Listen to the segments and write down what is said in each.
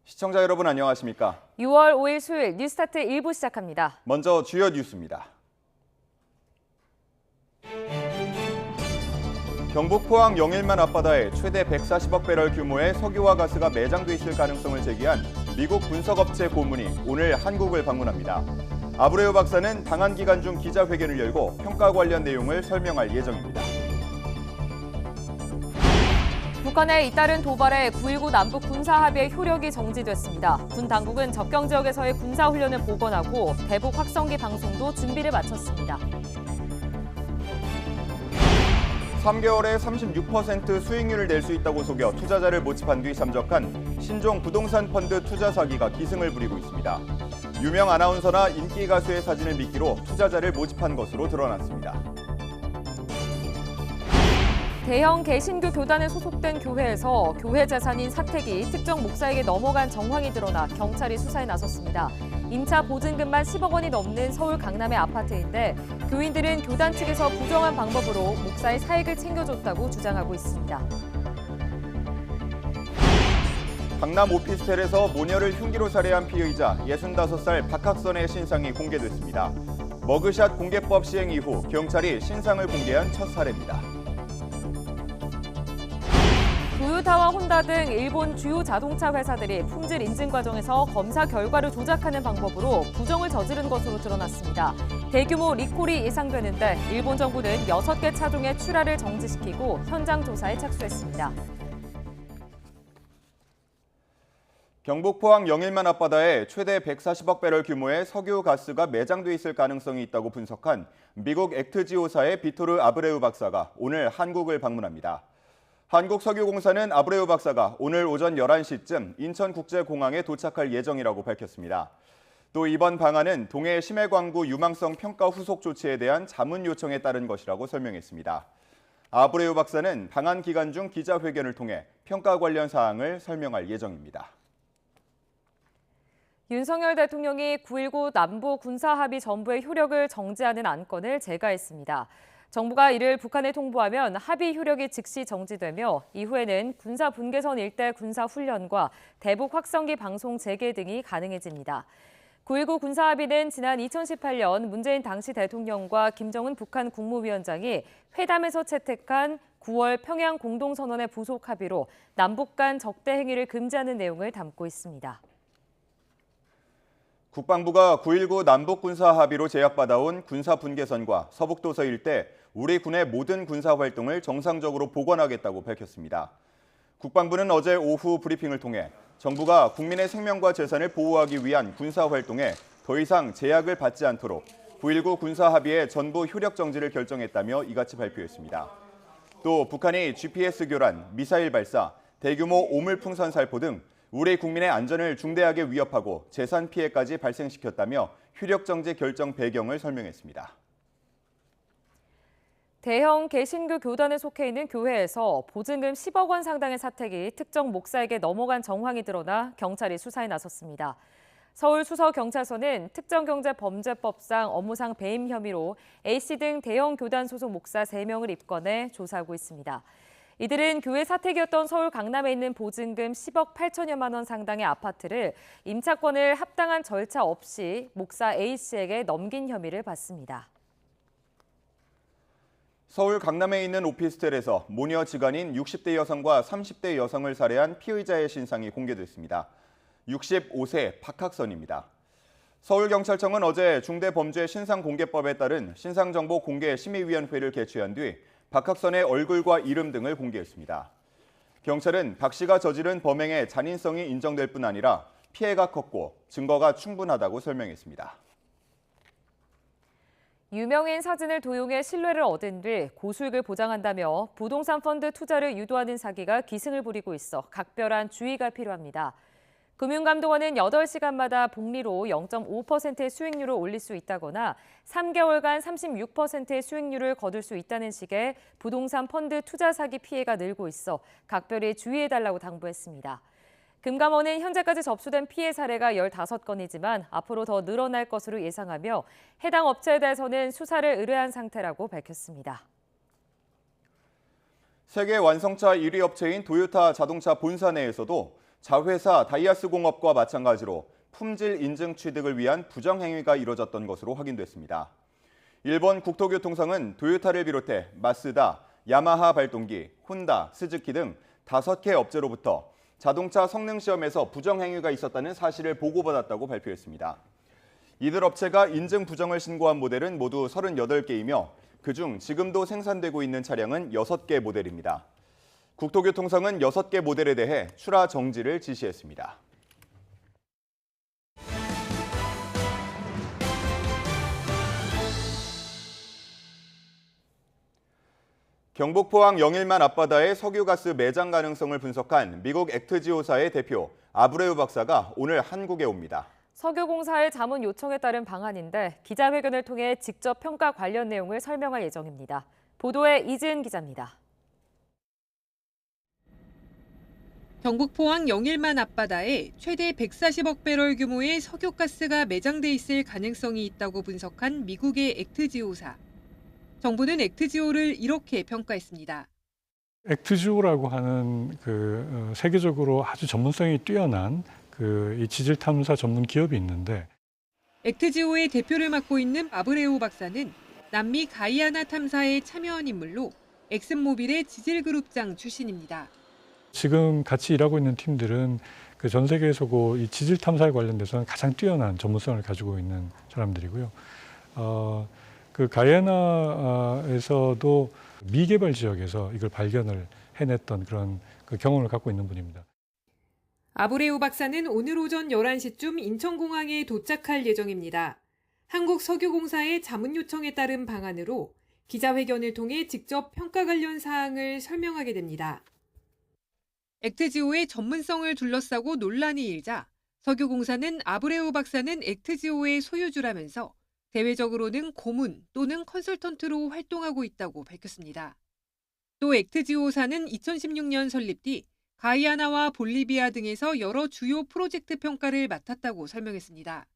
시청자 여러분 안녕하십니까? 6월 5일 수요일 뉴스타트 1부 시작합니다. 먼저 주요 뉴스입니다. 경북 포항 영일만 앞바다에 최대 140억 배럴 규모의 석유와 가스가 매장돼 있을 가능성을 제기한 미국 분석업체 고문이 오늘 한국을 방문합니다. 아브레우 박사는 방한 기간 중 기자회견을 열고 평가 관련 내용을 설명할 예정입니다. 북한의 잇따른 도발에 9.19 남북 군사합의의 효력이 정지됐습니다. 군 당국은 접경 지역에서의 군사훈련을 복원하고 대북 확성기 방송도 준비를 마쳤습니다. 3개월에 36% 수익률을 낼 수 있다고 속여 투자자를 모집한 뒤 잠적한 신종 부동산 펀드 투자 사기가 기승을 부리고 있습니다. 유명 아나운서나 인기 가수의 사진을 미끼로 투자자를 모집한 것으로 드러났습니다. 대형 개신교 교단에 소속된 교회에서 교회 재산인 사택이 특정 목사에게 넘어간 정황이 드러나 경찰이 수사에 나섰습니다. 임차 보증금만 10억 원이 넘는 서울 강남의 아파트인데 교인들은 교단 측에서 부정한 방법으로 목사의 사익을 챙겨줬다고 주장하고 있습니다. 강남 오피스텔에서 모녀를 흉기로 살해한 피의자 65살 박학선의 신상이 공개됐습니다. 머그샷 공개법 시행 이후 경찰이 신상을 공개한 첫 사례입니다. 토요타와 혼다 등 일본 주요 자동차 회사들이 품질 인증 과정에서 검사 결과를 조작하는 방법으로 부정을 저지른 것으로 드러났습니다. 대규모 리콜이 예상되는데 일본 정부는 6개 차종의 출하를 정지시키고 현장 조사에 착수했습니다. 경북 포항 영일만 앞바다에 최대 140억 배럴 규모의 석유 가스가 매장돼 있을 가능성이 있다고 분석한 미국 액트지오사의 비토르 아브레우 박사가 오늘 한국을 방문합니다. 한국석유공사는 아브레우 박사가 오늘 오전 11시쯤 인천국제공항에 도착할 예정이라고 밝혔습니다. 또 이번 방안은 동해 심해광구 유망성 평가 후속 조치에 대한 자문 요청에 따른 것이라고 설명했습니다. 아브레우 박사는 방한 기간 중 기자회견을 통해 평가 관련 사항을 설명할 예정입니다. 윤석열 대통령이 9.19 남북 군사합의 전부의 효력을 정지하는 안건을 제거했습니다. 정부가 이를 북한에 통보하면 합의 효력이 즉시 정지되며 이후에는 군사 분계선 일대 군사 훈련과 대북 확성기 방송 재개 등이 가능해집니다. 9.19 군사합의는 지난 2018년 문재인 당시 대통령과 김정은 북한 국무위원장이 회담에서 채택한 9월 평양 공동선언의 부속 합의로 남북 간 적대 행위를 금지하는 내용을 담고 있습니다. 국방부가 9.19 남북 군사 합의로 제약받아온 군사 분계선과 서북도서 일대 우리 군의 모든 군사 활동을 정상적으로 복원하겠다고 밝혔습니다. 국방부는 어제 오후 브리핑을 통해 정부가 국민의 생명과 재산을 보호하기 위한 군사 활동에 더 이상 제약을 받지 않도록 9.19 군사 합의의 전부 효력 정지를 결정했다며 이같이 발표했습니다. 또 북한이 GPS 교란, 미사일 발사, 대규모 오물풍선 살포 등 우리 국민의 안전을 중대하게 위협하고 재산 피해까지 발생시켰다며 효력 정지 결정 배경을 설명했습니다. 대형 개신교 교단에 속해 있는 교회에서 보증금 10억 원 상당의 사택이 특정 목사에게 넘어간 정황이 드러나 경찰이 수사에 나섰습니다. 서울수서경찰서는 특정경제범죄법상 업무상 배임 혐의로 A씨 등 대형 교단 소속 목사 3명을 입건해 조사하고 있습니다. 이들은 교회 사택이었던 서울 강남에 있는 보증금 10억 8천여만 원 상당의 아파트를 임차권을 합당한 절차 없이 목사 A씨에게 넘긴 혐의를 받습니다. 서울 강남에 있는 오피스텔에서 모녀 지간인 60대 여성과 30대 여성을 살해한 피의자의 신상이 공개됐습니다. 65세 박학선입니다. 서울경찰청은 어제 중대범죄신상공개법에 따른 신상정보공개심의위원회를 개최한 뒤 박학선의 얼굴과 이름 등을 공개했습니다. 경찰은 박 씨가 저지른 범행의 잔인성이 인정될 뿐 아니라 피해가 컸고 증거가 충분하다고 설명했습니다. 유명인 사진을 도용해 신뢰를 얻은 뒤 고수익을 보장한다며 부동산 펀드 투자를 유도하는 사기가 기승을 부리고 있어 각별한 주의가 필요합니다. 금융감독원은 8시간마다 복리로 0.5%의 수익률을 올릴 수 있다거나 3개월간 36%의 수익률을 거둘 수 있다는 식의 부동산 펀드 투자 사기 피해가 늘고 있어 각별히 주의해달라고 당부했습니다. 금감원은 현재까지 접수된 피해 사례가 15건이지만 앞으로 더 늘어날 것으로 예상하며 해당 업체에 대해서는 수사를 의뢰한 상태라고 밝혔습니다. 세계 완성차 1위 업체인 도요타 자동차 본사 내에서도 자회사 다이아스공업과 마찬가지로 품질 인증 취득을 위한 부정행위가 이뤄졌던 것으로 확인됐습니다. 일본 국토교통청은 토요타를 비롯해 마쓰다, 야마하 발동기, 혼다, 스즈키 등 5개 업체로부터 자동차 성능 시험에서 부정행위가 있었다는 사실을 보고받았다고 발표했습니다. 이들 업체가 인증 부정을 신고한 모델은 모두 38개이며 그중 지금도 생산되고 있는 차량은 6개 모델입니다. 국토교통청은 6개 모델에 대해 출하 정지를 지시했습니다. 경북 포항 영일만 앞바다의 석유가스 매장 가능성을 분석한 미국 액트지오사의 대표 아브레우 박사가 오늘 한국에 옵니다. 석유공사의 자문 요청에 따른 방안인데 기자회견을 통해 직접 평가 관련 내용을 설명할 예정입니다. 보도에 이지은 기자입니다. 경북 포항 영일만 앞바다에 최대 140억 배럴 규모의 석유가스가 매장돼 있을 가능성이 있다고 분석한 미국의 액트지오사. 정부는 액트지오를 이렇게 평가했습니다. 액트지오라고 하는 세계적으로 아주 전문성이 뛰어난 이 지질 탐사 전문 기업이 있는데 액트지오의 대표를 맡고 있는 아브레오 박사는 남미 가이아나 탐사에 참여한 인물로 엑슨모빌의 지질그룹장 출신입니다. 지금 같이 일하고 있는 팀들은 전 세계에서 이 지질 탐사에 관련돼서는 가장 뛰어난 전문성을 가지고 있는 사람들이고요. 가이아나에서도 미개발 지역에서 이걸 발견을 해냈던 그런 경험을 갖고 있는 분입니다. 아브레우 박사는 오늘 오전 11시쯤 인천공항에 도착할 예정입니다. 한국석유공사의 자문 요청에 따른 방안으로 기자회견을 통해 직접 평가 관련 사항을 설명하게 됩니다. 액트지오의 전문성을 둘러싸고 논란이 일자 석유공사는 아브레우 박사는 액트지오의 소유주라면서 대외적으로는 고문 또는 컨설턴트로 활동하고 있다고 밝혔습니다. 또 액트지오사는 2016년 설립 뒤 가이아나와 볼리비아 등에서 여러 주요 프로젝트 평가를 맡았다고 설명했습니다.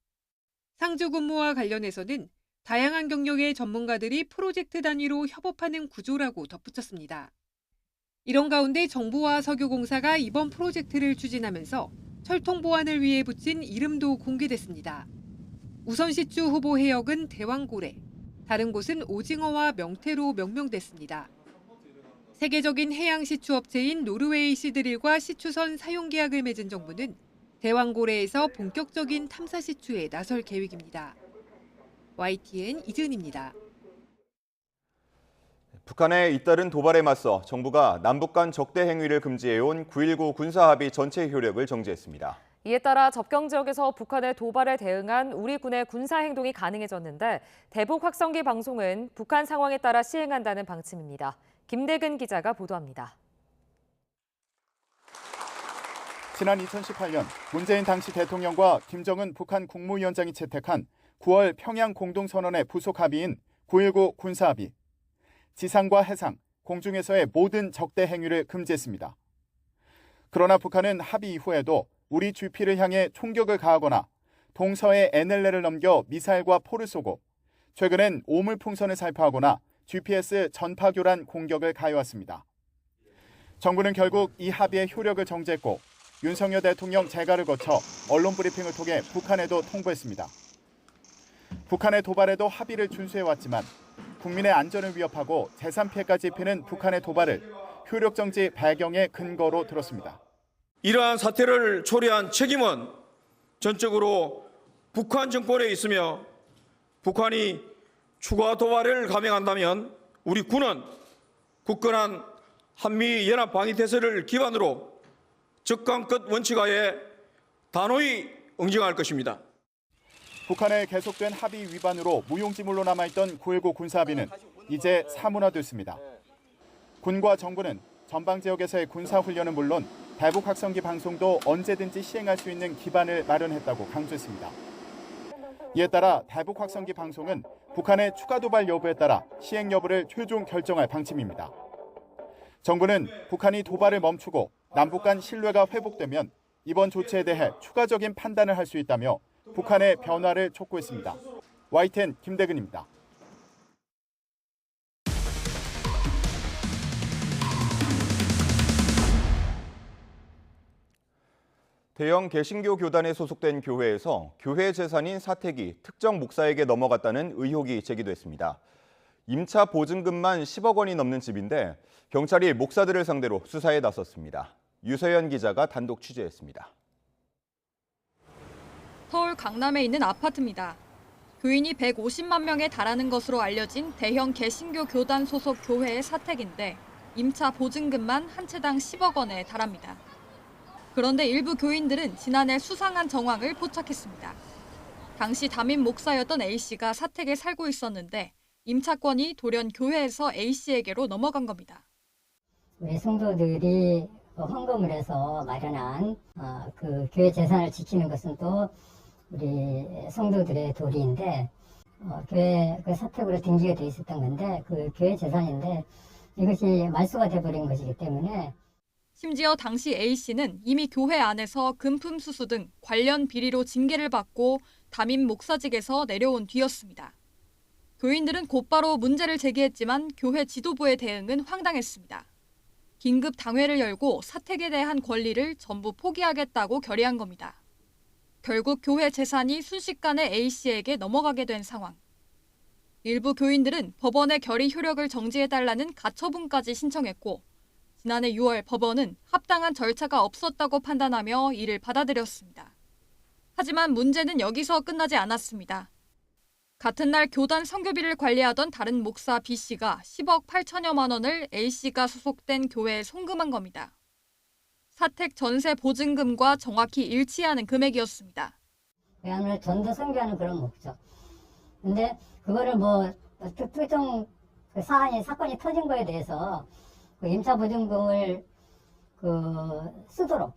상주 근무와 관련해서는 다양한 경력의 전문가들이 프로젝트 단위로 협업하는 구조라고 덧붙였습니다. 이런 가운데 정부와 석유공사가 이번 프로젝트를 추진하면서 철통 보완을 위해 붙인 이름도 공개됐습니다. 우선시추 후보 해역은 대왕고래, 다른 곳은 오징어와 명태로 명명됐습니다. 세계적인 해양 시추 업체인 노르웨이 시드릴과 시추선 사용 계약을 맺은 정부는 대왕고래에서 본격적인 탐사 시추에 나설 계획입니다. YTN 이지은입니다. 북한의 잇따른 도발에 맞서 정부가 남북 간 적대 행위를 금지해온 9.19 군사합의 전체 효력을 정지했습니다. 이에 따라 접경 지역에서 북한의 도발에 대응한 우리 군의 군사 행동이 가능해졌는데 대북 확성기 방송은 북한 상황에 따라 시행한다는 방침입니다. 김대근 기자가 보도합니다. 지난 2018년 문재인 당시 대통령과 김정은 북한 국무위원장이 채택한 9월 평양 공동선언의 부속 합의인 9.19 군사합의. 지상과 해상, 공중에서의 모든 적대 행위를 금지했습니다. 그러나 북한은 합의 이후에도 우리 GP를 향해 총격을 가하거나 동서의 NLL을 넘겨 미사일과 포를 쏘고 최근엔 오물풍선을 살포하거나 GPS 전파 교란 공격을 가해왔습니다. 정부는 결국 이 합의의 효력을 정지했고 윤석열 대통령 재가를 거쳐 언론 브리핑을 통해 북한에도 통보했습니다. 북한의 도발에도 합의를 준수해왔지만 국민의 안전을 위협하고 재산 피해까지 입히는 북한의 도발을 효력 정지 배경의 근거로 들었습니다. 이러한 사태를 초래한 책임은 전적으로 북한 정권에 있으며 북한이 추가 도발을 감행한다면 우리 군은 굳건한 한미연합방위태세를 기반으로 적강끝 원칙하에 단호히 응징할 것입니다. 북한의 계속된 합의 위반으로 무용지물로 남아있던 9.19 군사합의는 이제 사문화됐습니다. 군과 정부는 전방 지역에서의 군사훈련은 물론 대북 확성기 방송도 언제든지 시행할 수 있는 기반을 마련했다고 강조했습니다. 이에 따라 대북 확성기 방송은 북한의 추가 도발 여부에 따라 시행 여부를 최종 결정할 방침입니다. 정부는 북한이 도발을 멈추고 남북 간 신뢰가 회복되면 이번 조치에 대해 추가적인 판단을 할 수 있다며 북한의 변화를 촉구했습니다. YTN 김대근입니다. 대형 개신교 교단에 소속된 교회에서 교회 재산인 사택이 특정 목사에게 넘어갔다는 의혹이 제기됐습니다. 임차 보증금만 10억 원이 넘는 집인데 경찰이 목사들을 상대로 수사에 나섰습니다. 유서연 기자가 단독 취재했습니다. 서울 강남에 있는 아파트입니다. 교인이 150만 명에 달하는 것으로 알려진 대형 개신교 교단 소속 교회의 사택인데 임차 보증금만 한 채당 10억 원에 달합니다. 그런데 일부 교인들은 지난해 수상한 정황을 포착했습니다. 당시 담임 목사였던 A씨가 사택에 살고 있었는데 임차권이 돌연 교회에서 A씨에게로 넘어간 겁니다. 우리 성도들이 헌금을 해서 마련한 그 교회 재산을 지키는 것은 또 우리 성도들의 도리인데 교회 그 사택으로 등기가 돼 있었던 건데 그 교회 재산인데 이것이 말소가 돼버린 것이기 때문에 심지어 당시 A씨는 이미 교회 안에서 금품 수수 등 관련 비리로 징계를 받고 담임 목사직에서 내려온 뒤였습니다. 교인들은 곧바로 문제를 제기했지만 교회 지도부의 대응은 황당했습니다. 긴급 당회를 열고 사택에 대한 권리를 전부 포기하겠다고 결의한 겁니다. 결국 교회 재산이 순식간에 A씨에게 넘어가게 된 상황. 일부 교인들은 법원의 결의 효력을 정지해달라는 가처분까지 신청했고 지난해 6월 법원은 합당한 절차가 없었다고 판단하며 이를 받아들였습니다. 하지만 문제는 여기서 끝나지 않았습니다. 같은 날 교단 선교비를 관리하던 다른 목사 B씨가 10억 8천여만 원을 A씨가 소속된 교회에 송금한 겁니다. 사택 전세 보증금과 정확히 일치하는 금액이었습니다. 왜냐하면 전도 선교하는 그런 목적. 근데 그거를 뭐 특정 그 사건이 터진 거에 대해서 그 임차 보증금을 쓰도록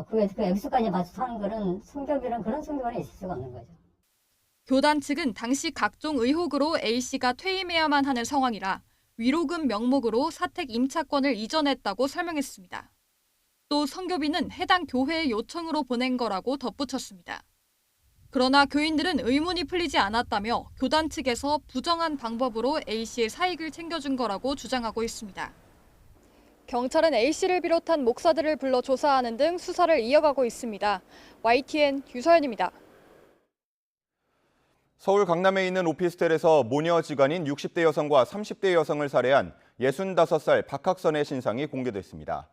그 액수까지 맞춰서 하는 그런 선교비는 그런 선교는 있을 수가 없는 거죠. 교단 측은 당시 각종 의혹으로 A씨가 퇴임해야만 하는 상황이라 위로금 명목으로 사택 임차권을 이전했다고 설명했습니다. 또 선교비는 해당 교회의 요청으로 보낸 거라고 덧붙였습니다. 그러나 교인들은 의문이 풀리지 않았다며 교단 측에서 부정한 방법으로 A씨의 사익을 챙겨준 거라고 주장하고 있습니다. 경찰은 A씨를 비롯한 목사들을 불러 조사하는 등 수사를 이어가고 있습니다. YTN 유서연입니다. 서울 강남에 있는 오피스텔에서 모녀 지간인 60대 여성과 30대 여성을 살해한 65살 박학선의 신상이 공개됐습니다.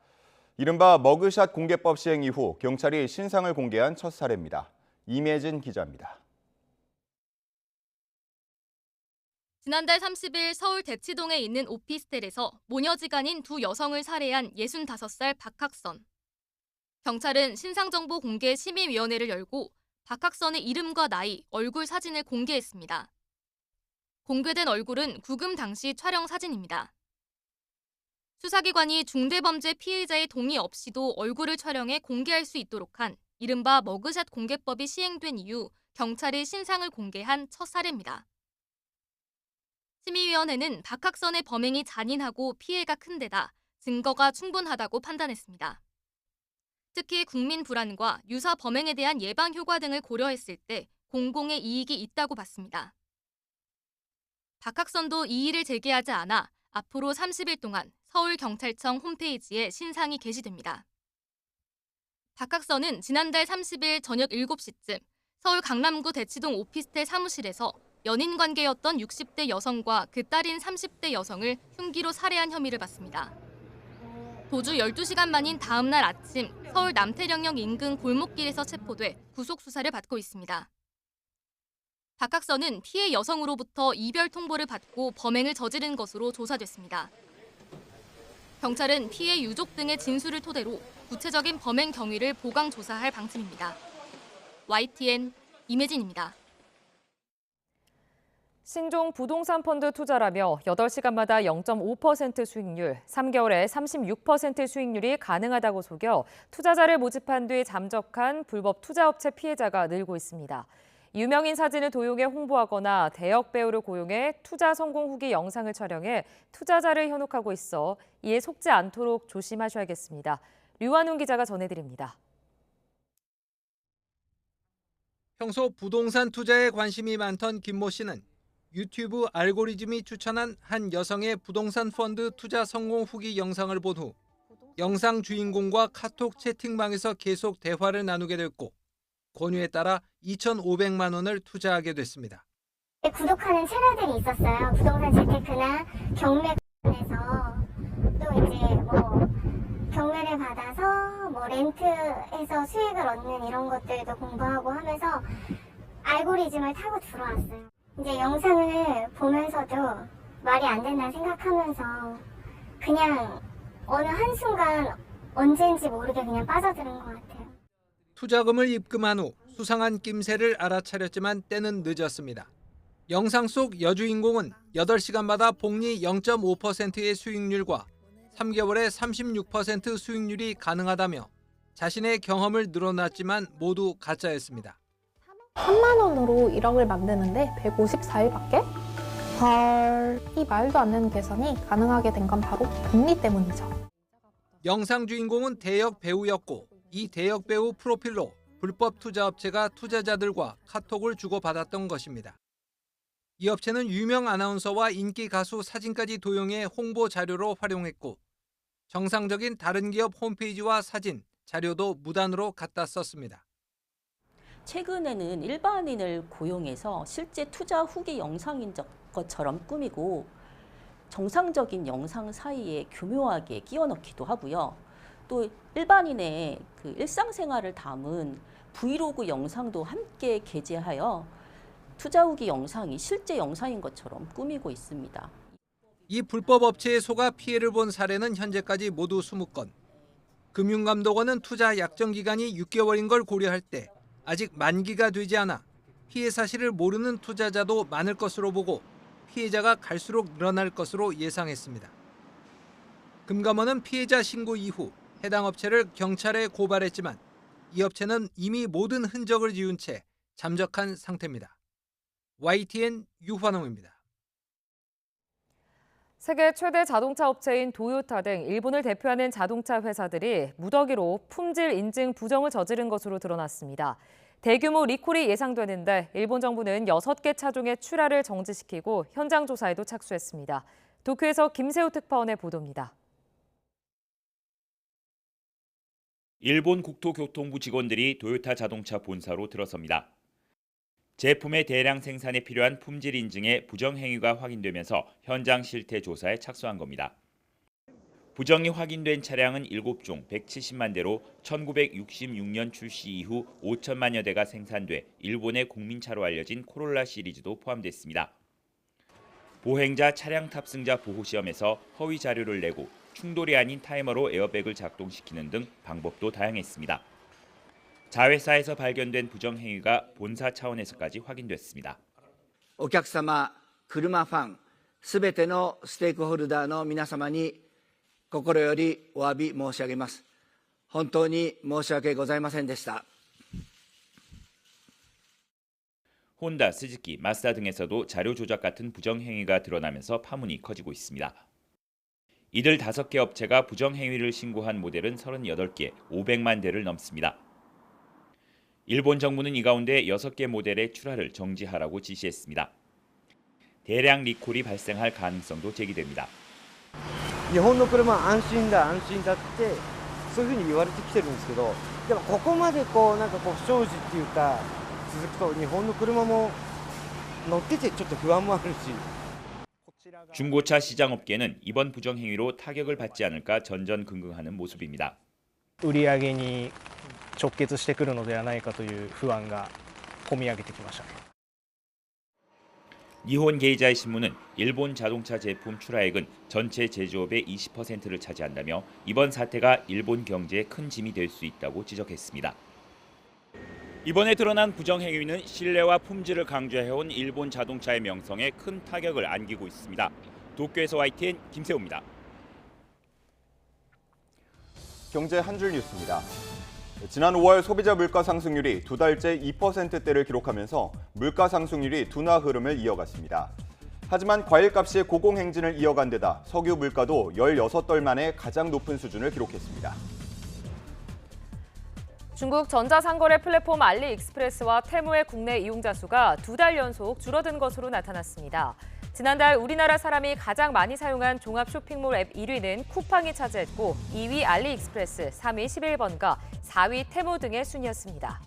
이른바 머그샷 공개법 시행 이후 경찰이 신상을 공개한 첫 사례입니다. 임예진 기자입니다. 지난달 30일 서울 대치동에 있는 오피스텔에서 모녀지간인 두 여성을 살해한 65살 박학선. 경찰은 신상정보 공개 심의위원회를 열고 박학선의 이름과 나이, 얼굴 사진을 공개했습니다. 공개된 얼굴은 구금 당시 촬영 사진입니다. 수사기관이 중대범죄 피의자의 동의 없이도 얼굴을 촬영해 공개할 수 있도록 한 이른바 머그샷 공개법이 시행된 이후 경찰이 신상을 공개한 첫 사례입니다. 심의위원회는 박학선의 범행이 잔인하고 피해가 큰 데다 증거가 충분하다고 판단했습니다. 특히 국민 불안과 유사 범행에 대한 예방 효과 등을 고려했을 때 공공의 이익이 있다고 봤습니다. 박학선도 이의를 제기하지 않아 앞으로 30일 동안 서울경찰청 홈페이지에 신상이 게시됩니다. 박학선은 지난달 30일 저녁 7시쯤 서울 강남구 대치동 오피스텔 사무실에서 연인 관계였던 60대 여성과 그 딸인 30대 여성을 흉기로 살해한 혐의를 받습니다. 도주 12시간 만인 다음 날 아침 서울 남태령역 인근 골목길에서 체포돼 구속 수사를 받고 있습니다. 박학선은 피해 여성으로부터 이별 통보를 받고 범행을 저지른 것으로 조사됐습니다. 경찰은 피해 유족 등의 진술을 토대로 구체적인 범행 경위를 보강 조사할 방침입니다. YTN 임혜진입니다. 신종 부동산 펀드 투자라며 8시간마다 0.5% 수익률, 3개월에 36% 수익률이 가능하다고 속여 투자자를 모집한 뒤 잠적한 불법 투자업체 피해자가 늘고 있습니다. 유명인 사진을 도용해 홍보하거나 대역 배우를 고용해 투자 성공 후기 영상을 촬영해 투자자를 현혹하고 있어 이에 속지 않도록 조심하셔야겠습니다. 류한웅 기자가 전해드립니다. 평소 부동산 투자에 관심이 많던 김모 씨는 유튜브 알고리즘이 추천한 한 여성의 부동산 펀드 투자 성공 후기 영상을 본 후 영상 주인공과 카톡 채팅방에서 계속 대화를 나누게 됐고 권유에 따라 2,500만 원을 투자하게 됐습니다. 구독하는 채널들이 있었어요. 부동산 재테크나 경매 관련해서 또 이제 뭐 경매를 받아서 뭐 렌트해서 수익을 얻는 이런 것들도 공부하고 하면서 알고리즘을 타고 들어왔어요. 이제 영상을 보면서도 말이 안 된다 생각하면서 그냥 어느 한순간 언제인지 모르게 그냥 빠져드는 것 같아요. 투자금을 입금한 후 수상한 낌새를 알아차렸지만 때는 늦었습니다. 영상 속 여주인공은 8시간마다 복리 0.5%의 수익률과 3개월에 36% 수익률이 가능하다며 자신의 경험을 늘어놨지만 모두 가짜였습니다. 3만 원으로 1억을 만드는데 154일밖에? 헐, 이 말도 안 되는 계산이 가능하게 된 건 바로 복리 때문이죠. 영상 주인공은 대역 배우였고 이 대역 배우 프로필로 불법 투자업체가 투자자들과 카톡을 주고받았던 것입니다. 이 업체는 유명 아나운서와 인기 가수 사진까지 도용해 홍보 자료로 활용했고 정상적인 다른 기업 홈페이지와 사진, 자료도 무단으로 갖다 썼습니다. 최근에는 일반인을 고용해서 실제 투자 후기 영상인 것처럼 꾸미고 정상적인 영상 사이에 교묘하게 끼워 넣기도 하고요. 또 일반인의 그 일상생활을 담은 브이로그 영상도 함께 게재하여 투자 후기 영상이 실제 영상인 것처럼 꾸미고 있습니다. 이 불법 업체에 속아 피해를 본 사례는 현재까지 모두 20건. 금융감독원은 투자 약정 기간이 6개월인 걸 고려할 때 아직 만기가 되지 않아 피해 사실을 모르는 투자자도 많을 것으로 보고 피해자가 갈수록 늘어날 것으로 예상했습니다. 금감원은 피해자 신고 이후 해당 업체를 경찰에 고발했지만 이 업체는 이미 모든 흔적을 지운 채 잠적한 상태입니다. YTN 유환홍입니다. 세계 최대 자동차 업체인 도요타 등 일본을 대표하는 자동차 회사들이 무더기로 품질 인증 부정을 저지른 것으로 드러났습니다. 대규모 리콜이 예상되는데 일본 정부는 6개 차종의 출하를 정지시키고 현장 조사에도 착수했습니다. 도쿄에서 김세호 특파원의 보도입니다. 일본 국토교통부 직원들이 도요타 자동차 본사로 들어섭니다. 제품의 대량 생산에 필요한 품질 인증의 부정 행위가 확인되면서 현장 실태 조사에 착수한 겁니다. 부정이 확인된 차량은 7종 170만 대로 1966년 출시 이후 5천만여 대가 생산돼 일본의 국민차로 알려진 코롤라 시리즈도 포함됐습니다. 보행자 차량 탑승자 보호 시험에서 허위 자료를 내고 충돌이 아닌 타이머로 에어백을 작동시키는 등 방법도 다양했습니다. 자회사에서 발견된 부정 행위가 본사 차원에서까지 확인됐습니다. お客様、車ファン、すべてのステークホルダーの皆様に心よりお詫び申し上げます。本当に申し訳ございませんでした。 혼다, 스즈키, 마쓰다 등에서도 자료 조작 같은 부정 행위가 드러나면서 파문이 커지고 있습니다. 이들 5개 업체가 부정 행위를 신고한 모델은 38개, 500만 대를 넘습니다. 일본 정부는 이 가운데 6개 모델의 출하를 정지하라고 지시했습니다. 대량 리콜이 발생할 가능성도 제기됩니다. 日本の車は安心だってそういうふうに言われてきてるんですけど、でもここまでこうなんかこう不祥事っていうか続くと日本の車も乗っててちょっと不安もあるし。 중고차 시장 업계는 이번 부정 행위로 타격을 받지 않을까 전전긍긍하는 모습입니다. 売り上げに直結してくるのではないかという不安が込み上げてきました。 니혼 게이자이 신문은 일본 자동차 제품 출하액은 전체 제조업의 20%를 차지한다며 이번 사태가 일본 경제에 큰 짐이 될 수 있다고 지적했습니다. 이번에 드러난 부정 행위는 신뢰와 품질을 강조해온 일본 자동차의 명성에 큰 타격을 안기고 있습니다. 도쿄에서 YTN 김세호입니다. 경제 한 줄 뉴스입니다. 지난 5월 소비자 물가 상승률이 2달째 2%대를 기록하면서 물가 상승률이 둔화 흐름을 이어갔습니다. 하지만 과일값이 고공행진을 이어간 데다 석유 물가도 16달 만에 가장 높은 수준을 기록했습니다. 중국 전자상거래 플랫폼 알리익스프레스와 테무의 국내 이용자 수가 2달 연속 줄어든 것으로 나타났습니다. 지난달 우리나라 사람이 가장 많이 사용한 종합 쇼핑몰 앱 1위는 쿠팡이 차지했고 2위 알리익스프레스, 3위 11번가, 4위 테무 등의 순이었습니다.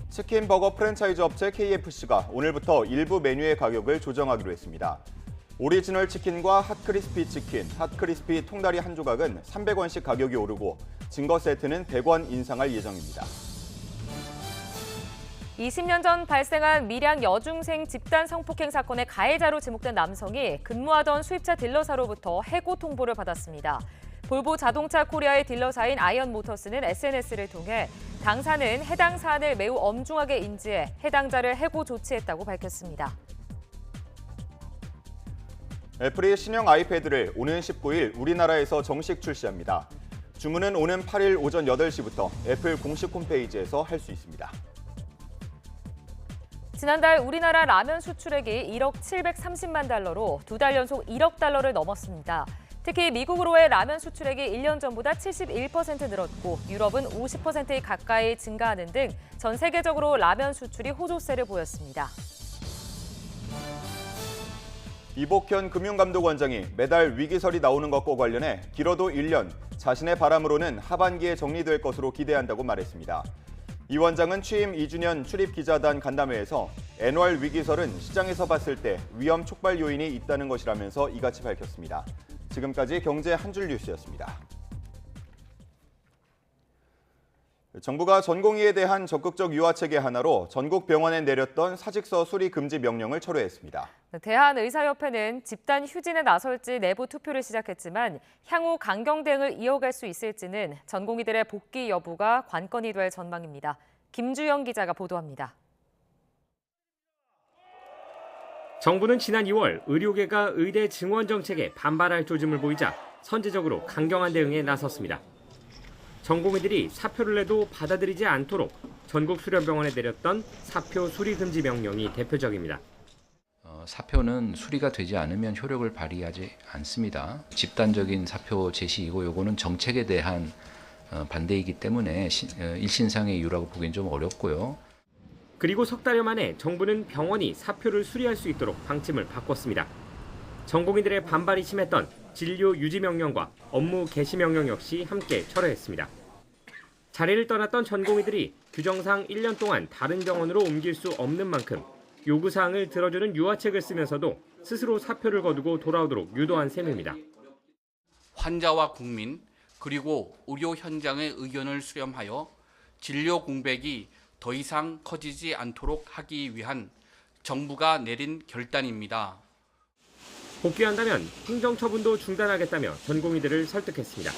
치킨 버거 프랜차이즈 업체 KFC가 오늘부터 일부 메뉴의 가격을 조정하기로 했습니다. 오리지널 치킨과 핫크리스피 치킨, 핫크리스피 통다리 한 조각은 300원씩 가격이 오르고 증거 세트는 100원 인상할 예정입니다. 20년 전 발생한 밀양 여중생 집단 성폭행 사건의 가해자로 지목된 남성이 근무하던 수입차 딜러사로부터 해고 통보를 받았습니다. 볼보 자동차 코리아의 딜러사인 아이언모터스는 SNS를 통해 당사는 해당 사안을 매우 엄중하게 인지해 해당자를 해고 조치했다고 밝혔습니다. 애플이 신형 아이패드를 오는 19일 우리나라에서 정식 출시합니다. 주문은 오는 8일 오전 8시부터 애플 공식 홈페이지에서 할 수 있습니다. 지난달 우리나라 라면 수출액이 1억 730만 달러로 2달 연속 1억 달러를 넘었습니다. 특히 미국으로의 라면 수출액이 1년 전보다 71% 늘었고 유럽은 50% 가까이 증가하는 등 전 세계적으로 라면 수출이 호조세를 보였습니다. 이복현 금융감독원장이 매달 위기설이 나오는 것과 관련해 길어도 1년, 자신의 바람으로는 하반기에 정리될 것으로 기대한다고 말했습니다. 이 원장은 취임 2주년 출입기자단 간담회에서 애널 위기설은 시장에서 봤을 때 위험 촉발 요인이 있다는 것이라면서 이같이 밝혔습니다. 지금까지 경제 한 줄 뉴스였습니다. 정부가 전공의에 대한 적극적 유화책의 하나로 전국 병원에 내렸던 사직서 수리 금지 명령을 철회했습니다. 대한의사협회는 집단 휴진에 나설지 내부 투표를 시작했지만 향후 강경 대응을 이어갈 수 있을지는 전공의들의 복귀 여부가 관건이 될 전망입니다. 김주영 기자가 보도합니다. 정부는 지난 2월 의료계가 의대 증원 정책에 반발할 조짐을 보이자 선제적으로 강경한 대응에 나섰습니다. 전공의들이 사표를 내도 받아들이지 않도록 전국 수련병원에 내렸던 사표 수리 금지 명령이 대표적입니다. 사표는 수리가 되지 않으면 효력을 발휘하지 않습니다. 집단적인 사표 제시이고 요거는 정책에 대한 반대이기 때문에 일신상의 이유라고 보기엔 좀 어렵고요. 그리고 석 달여 만에 정부는 병원이 사표를 수리할 수 있도록 방침을 바꿨습니다. 전공의들의 반발이 심했던 진료 유지 명령과 업무 개시 명령 역시 함께 철회했습니다. 자리를 떠났던 전공의들이 규정상 1년 동안 다른 병원으로 옮길 수 없는 만큼 요구사항을 들어주는 유화책을 쓰면서도 스스로 사표를 거두고 돌아오도록 유도한 셈입니다. 환자와 국민 그리고 의료 현장의 의견을 수렴하여 진료 공백이 더 이상 커지지 않도록 하기 위한 정부가 내린 결단입니다. 복귀한다면 행정처분도 중단하겠다며 전공의들을 설득했습니다.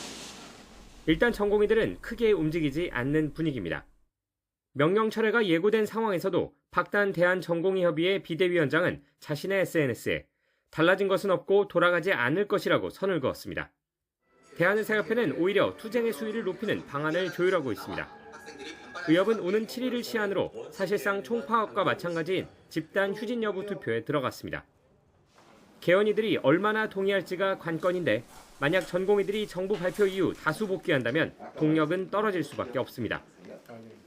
일단 전공의들은 크게 움직이지 않는 분위기입니다. 명령 철회가 예고된 상황에서도 박단 대한전공의협의회 비대위원장은 자신의 SNS에 달라진 것은 없고 돌아가지 않을 것이라고 선을 그었습니다. 대한의사협회는 오히려 투쟁의 수위를 높이는 방안을 조율하고 있습니다. 의협은 오는 7일을 시한으로 사실상 총파업과 마찬가지인 집단 휴진 여부 투표에 들어갔습니다. 개헌이들이 얼마나 동의할지가 관건인데 만약 전공의들이 정부 발표 이후 다수 복귀한다면 동력은 떨어질 수밖에 없습니다.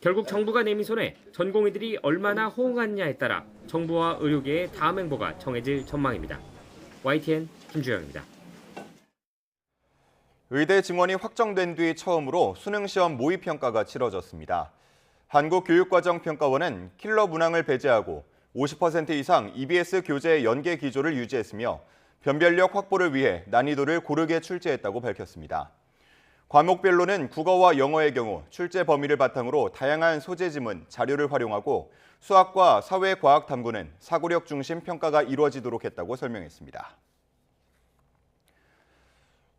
결국 정부가 내민 손에 전공의들이 얼마나 호응하느냐에 따라 정부와 의료계의 다음 행보가 정해질 전망입니다. YTN 김주영입니다. 의대 증원이 확정된 뒤 처음으로 수능시험 모의평가가 치러졌습니다. 한국교육과정평가원은 킬러 문항을 배제하고 50% 이상 EBS 교재 연계 기조를 유지했으며 변별력 확보를 위해 난이도를 고르게 출제했다고 밝혔습니다. 과목별로는 국어와 영어의 경우 출제 범위를 바탕으로 다양한 소재 지문, 자료를 활용하고 수학과 사회과학 탐구는 사고력 중심 평가가 이루어지도록 했다고 설명했습니다.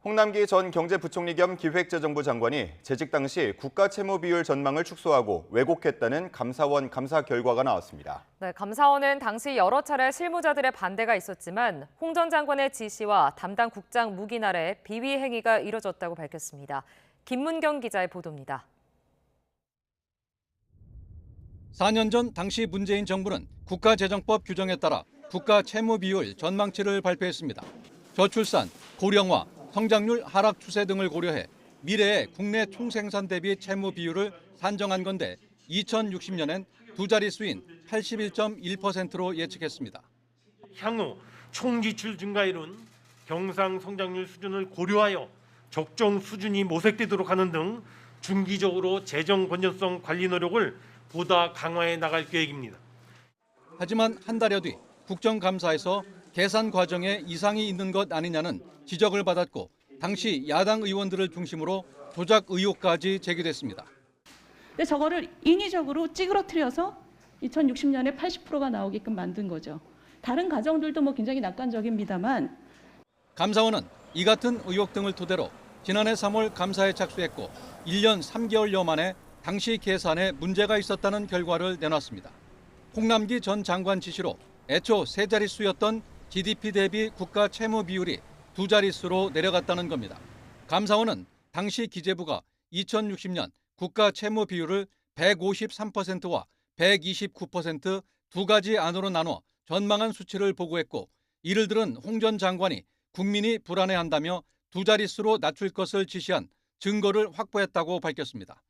홍남기 전 경제부총리 겸 기획재정부 장관이 재직 당시 국가 채무 비율 전망을 축소하고 왜곡했다는 감사원 감사 결과가 나왔습니다. 네, 감사원은 당시 여러 차례 실무자들의 반대가 있었지만 홍 전 장관의 지시와 담당 국장 묵인 아래 비위 행위가 이뤄졌다고 밝혔습니다. 김문경 기자의 보도입니다. 4년 전 당시 문재인 정부는 국가재정법 규정에 따라 국가 채무 비율 전망치를 발표했습니다. 저출산, 고령화, 성장률 하락 추세 등을 고려해 미래의 국내 총생산 대비 채무 비율을 산정한 건데 2060년엔 두 자릿수인 81.1%로 예측했습니다. 향후 총지출 증가율은 경상성장률 수준을 고려하여 적정 수준이 모색되도록 하는 등 중기적으로 재정 건전성 관리 노력을 보다 강화해 나갈 계획입니다. 하지만 한 달여 뒤 국정감사에서 계산 과정에 이상이 있는 것 아니냐는 지적을 받았고 당시 야당 의원들을 중심으로 조작 의혹까지 제기됐습니다. 근데 저거를 인위적으로 찌그러뜨려서 2060년에 80%가 나오게끔 만든 거죠. 다른 가정들도 뭐 굉장히 낙관적입니다만 감사원은 이 같은 의혹 등을 토대로 지난해 3월 감사에 착수했고 1년 3개월여 만에 당시 계산에 문제가 있었다는 결과를 내놨습니다. 홍남기 전 장관 지시로 애초 세 자릿수였던 GDP 대비 국가 채무 비율이 두 자릿수로 내려갔다는 겁니다. 감사원은 당시 기재부가 2060년 국가 채무 비율을 153%와 129% 두 가지 안으로 나눠 전망한 수치를 보고했고 이를 들은 홍 전 장관이 국민이 불안해한다며 두 자릿수로 낮출 것을 지시한 증거를 확보했다고 밝혔습니다.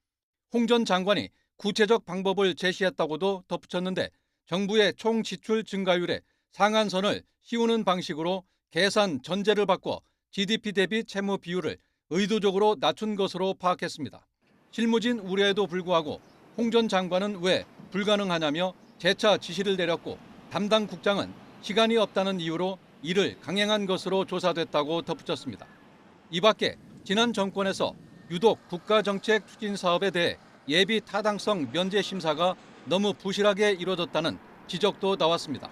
홍 전 장관이 구체적 방법을 제시했다고도 덧붙였는데 정부의 총 지출 증가율의 상한선을 씌우는 방식으로 계산 전제를 바꿔 GDP 대비 채무 비율을 의도적으로 낮춘 것으로 파악했습니다. 실무진 우려에도 불구하고 홍 전 장관은 왜 불가능하냐며 재차 지시를 내렸고 담당 국장은 시간이 없다는 이유로 이를 강행한 것으로 조사됐다고 덧붙였습니다. 이 밖에 지난 정권에서 유독 국가정책 추진 사업에 대해 예비 타당성 면제 심사가 너무 부실하게 이루어졌다는 지적도 나왔습니다.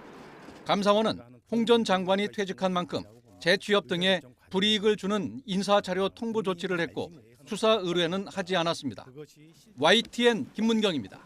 감사원은 홍 전 장관이 퇴직한 만큼 재취업 등의 불이익을 주는 인사자료 통보 조치를 했고 수사 의뢰는 하지 않았습니다. YTN 김문경입니다.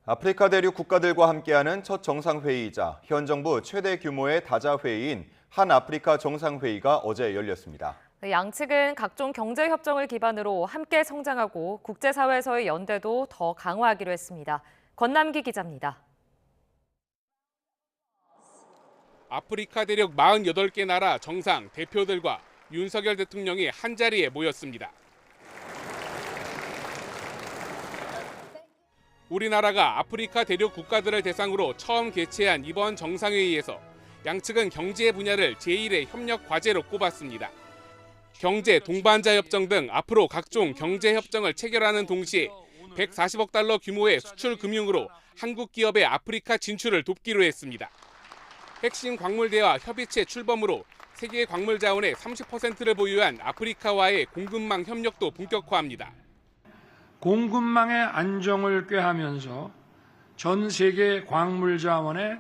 아프리카 대륙 국가들과 함께하는 첫 정상회의이자 현 정부 최대 규모의 다자회의인 한아프리카 정상회의가 어제 열렸습니다. 양측은 각종 경제협정을 기반으로 함께 성장하고 국제사회에서의 연대도 더 강화하기로 했습니다. 권남기 기자입니다. 아프리카 대륙 48개 나라 정상 대표들과 윤석열 대통령이 한자리에 모였습니다. 우리나라가 아프리카 대륙 국가들을 대상으로 처음 개최한 이번 정상회의에서 양측은 경제 분야를 제1의 협력 과제로 꼽았습니다. 경제 동반자 협정 등 앞으로 각종 경제 협정을 체결하는 동시에 140억 달러 규모의 수출 금융으로 한국 기업의 아프리카 진출을 돕기로 했습니다. 핵심 광물대와 협의체 출범으로 세계 광물 자원의 30%를 보유한 아프리카와의 공급망 협력도 본격화합니다. 공급망의 안정을 꾀하면서 전 세계 광물 자원의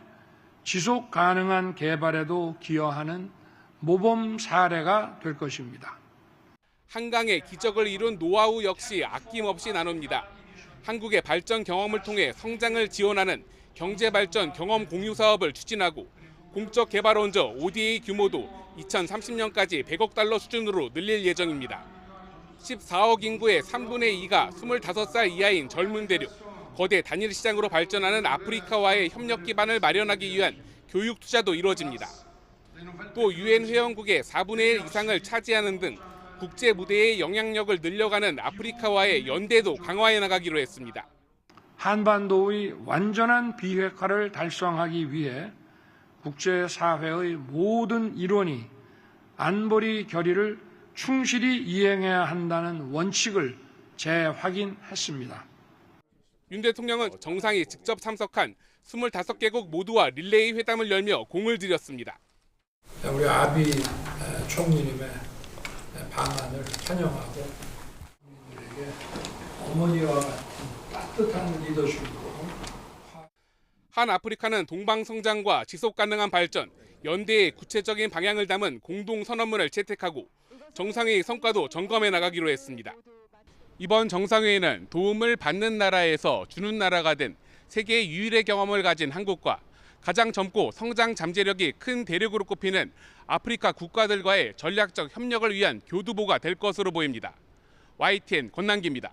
지속 가능한 개발에도 기여하는 모범 사례가 될 것입니다. 한강의 기적을 이룬 노하우 역시 아낌없이 나눕니다. 한국의 발전 경험을 통해 성장을 지원하는 경제발전 경험 공유 사업을 추진하고 공적 개발 원조 ODA 규모도 2030년까지 100억 달러 수준으로 늘릴 예정입니다. 14억 인구의 3분의 2가 25살 이하인 젊은 대륙, 거대 단일 시장으로 발전하는 아프리카와의 협력 기반을 마련하기 위한 교육 투자도 이루어집니다. 또 유엔 회원국의 4분의 1 이상을 차지하는 등 국제 무대의 영향력을 늘려가는 아프리카와의 연대도 강화해 나가기로 했습니다. 한반도의 완전한 비핵화를 달성하기 위해 국제사회의 모든 일원이 안보리 결의를 충실히 이행해야 한다는 원칙을 재확인했습니다. 윤 대통령은 정상이 직접 참석한 25개국 모두와 릴레이 회담을 열며 공을 들였습니다. 우리 아비 총리님의 방안을 환영하고 국민들에게 어머니와 같은 따뜻한 리더십으로 한아프리카는 동방성장과 지속가능한 발전, 연대의 구체적인 방향을 담은 공동선언문을 채택하고 정상회의 성과도 점검해 나가기로 했습니다. 이번 정상회의는 도움을 받는 나라에서 주는 나라가 된 세계 유일의 경험을 가진 한국과 가장 젊고 성장 잠재력이 큰 대륙으로 꼽히는 아프리카 국가들과의 전략적 협력을 위한 교두보가 될 것으로 보입니다. YTN 권남기입니다.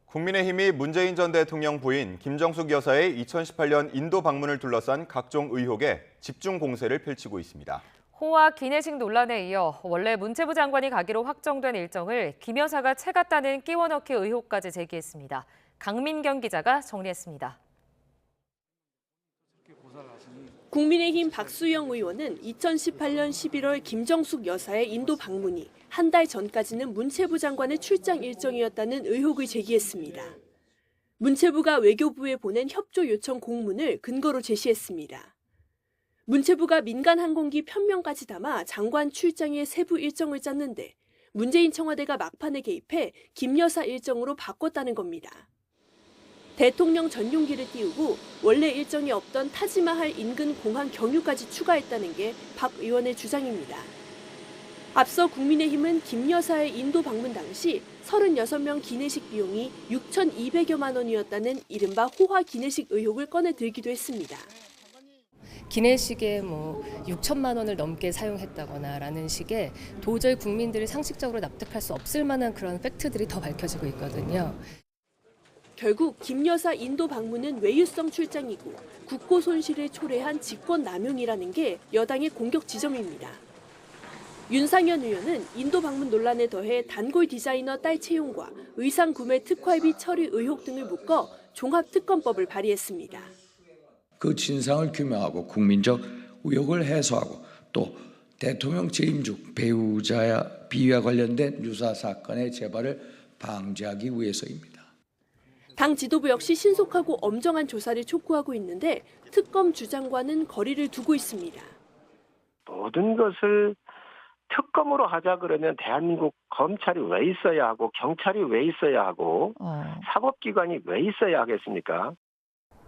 국민의힘이 문재인 전 대통령 부인 김정숙 여사의 2018년 인도 방문을 둘러싼 각종 의혹에 집중 공세를 펼치고 있습니다. 호화 기내식 논란에 이어 원래 문체부 장관이 가기로 확정된 일정을 김 여사가 채갔다는 끼워넣기 의혹까지 제기했습니다. 강민경 기자가 정리했습니다. 국민의힘 박수영 의원은 2018년 11월 김정숙 여사의 인도 방문이 한 달 전까지는 문체부 장관의 출장 일정이었다는 의혹을 제기했습니다. 문체부가 외교부에 보낸 협조 요청 공문을 근거로 제시했습니다. 문체부가 민간 항공기 편명까지 담아 장관 출장의 세부 일정을 짰는데 문재인 청와대가 막판에 개입해 김 여사 일정으로 바꿨다는 겁니다. 대통령 전용기를 띄우고 원래 일정이 없던 타지마할 인근 공항 경유까지 추가했다는 게 박 의원의 주장입니다. 앞서 국민의힘은 김 여사의 인도 방문 당시 36명 기내식 비용이 6,200여만 원이었다는 이른바 호화 기내식 의혹을 꺼내 들기도 했습니다. 기내식에 6천만 원을 넘게 사용했다거나라는 식의 도저히 국민들이 상식적으로 납득할 수 없을 만한 그런 팩트들이 더 밝혀지고 있거든요. 결국 김 여사 인도 방문은 외유성 출장이고 국고 손실을 초래한 직권 남용이라는 게 여당의 공격 지점입니다. 윤상현 의원은 인도 방문 논란에 더해 단골 디자이너 딸 채용과 의상 구매 특활비 처리 의혹 등을 묶어 종합특검법을 발의했습니다. 그 진상을 규명하고 국민적 의혹을 해소하고 또 대통령 재임 중 배우자 비위와 관련된 유사 사건의 재발을 방지하기 위해서입니다. 당 지도부 역시 신속하고 엄정한 조사를 촉구하고 있는데 특검 주장과는 거리를 두고 있습니다. 모든 것을 특검으로 하자 그러면 대한민국 검찰이 왜 있어야 하고 경찰이 왜 있어야 하고 사법기관이 왜 있어야 하겠습니까?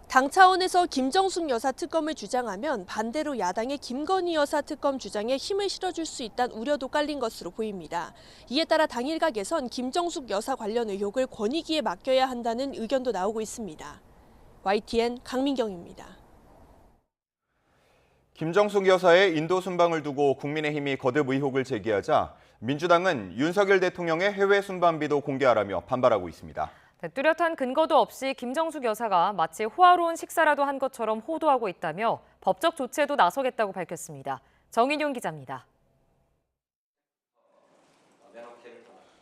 당 차원에서 김정숙 여사 특검을 주장하면 반대로 야당의 김건희 여사 특검 주장에 힘을 실어줄 수 있다는 우려도 깔린 것으로 보입니다. 이에 따라 당 일각에선 김정숙 여사 관련 의혹을 권익위에 맡겨야 한다는 의견도 나오고 있습니다. YTN 강민경입니다. 김정숙 여사의 인도 순방을 두고 국민의힘이 거듭 의혹을 제기하자 민주당은 윤석열 대통령의 해외 순방비도 공개하라며 반발하고 있습니다. 뚜렷한 근거도 없이 김정숙 여사가 마치 호화로운 식사라도 한 것처럼 호도하고 있다며 법적 조치에도 나서겠다고 밝혔습니다. 정인용 기자입니다.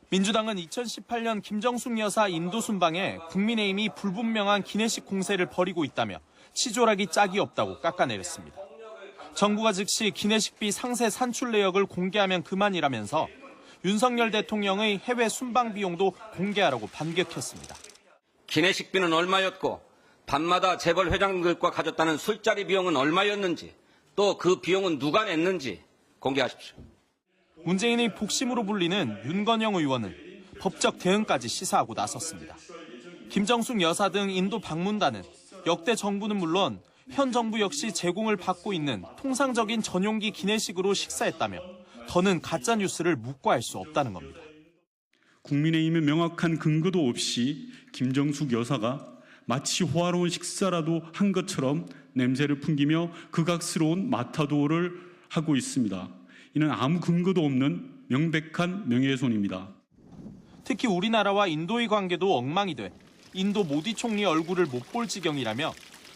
민주당은 2018년 김정숙 여사 인도 순방에 국민의힘이 불분명한 기내식 공세를 벌이고 있다며 치졸하기 짝이 없다고 깎아내렸습니다. 정부가 즉시 기내식비 상세 산출 내역을 공개하면 그만이라면서 윤석열 대통령의 해외 순방 비용도 공개하라고 반격했습니다. 기내식비는 얼마였고 밤마다 재벌 회장들과 가졌다는 술자리 비용은 얼마였는지 또 그 비용은 누가 냈는지 공개하십시오. 문재인의 복심으로 불리는 윤건영 의원은 법적 대응까지 시사하고 나섰습니다. 김정숙 여사 등 인도 방문단은 역대 정부는 물론 현 정부 역시 제공을 받고 있는 통상적인 전용기 기내식으로 식사했다며 더는 가짜뉴스를 묵과할 수 없다는 겁니다. 국민의힘의 명확한 근거도 없이 김정숙 여사가 마치 호화로운 식사라도 한 것처럼 냄새를 풍기며 극악스러운 마타도를 하고 있습니다. 이는 아무 근거도 없는 명백한 명예훼손입니다. 특히 우리나라와 인도의 관계도 엉망이 돼 인도 모디 총리 얼굴을 못 볼 지경이라며